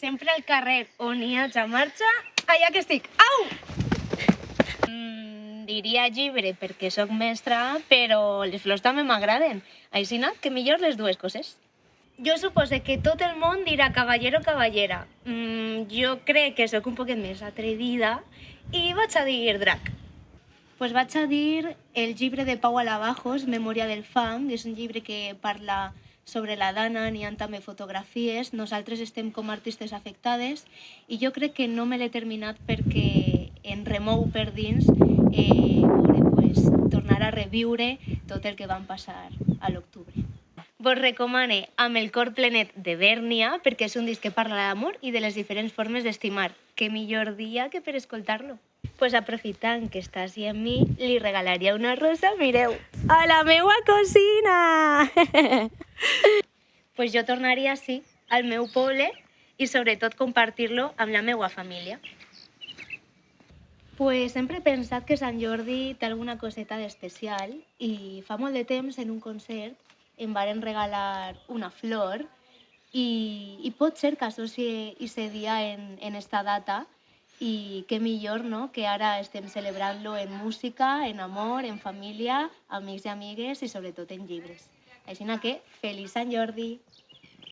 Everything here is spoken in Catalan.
sempre al carrer on hi haja marxa, allà que estic. Au! Diria llibre perquè sóc mestra, però les flors també m'agraden. Aixina que millor les dues coses. Jo supose que tot el món dirà cavallero o cavallera. Jo crec que sóc un poquet més atrevida i vaig a dir drac. Pues vaig a dir el llibre de Pau Alabajos, Memòria del fang. És un llibre que parla sobre la dana, n'hi ha també fotografies. Nosaltres estem com a artistes afectades i jo crec que no me l'he terminat perquè em remou per dins tornar a reviure tot el que vam passar a l'octubre. Vos recomane Amb el cor plenet de Bèrnia perquè és un disc que parla d'amor i de les diferents formes d'estimar. Què millor dia que per escoltar-lo? Pues aprofitant que està així amb mi, li regalaria una rosa, mireu, a la meua cosina! Pues jo tornaria així, al meu poble, i sobretot compartir-lo amb la meua família. Pues sempre he pensat que Sant Jordi té alguna coseta d'especial i fa molt de temps en un concert em varen regalar una flor i pot ser que associï aquest dia en esta data i què millor, no?, que ara estem celebrant-lo en música, en amor, en família, amics i amigues i sobretot en llibres. Així que, feliç Sant Jordi!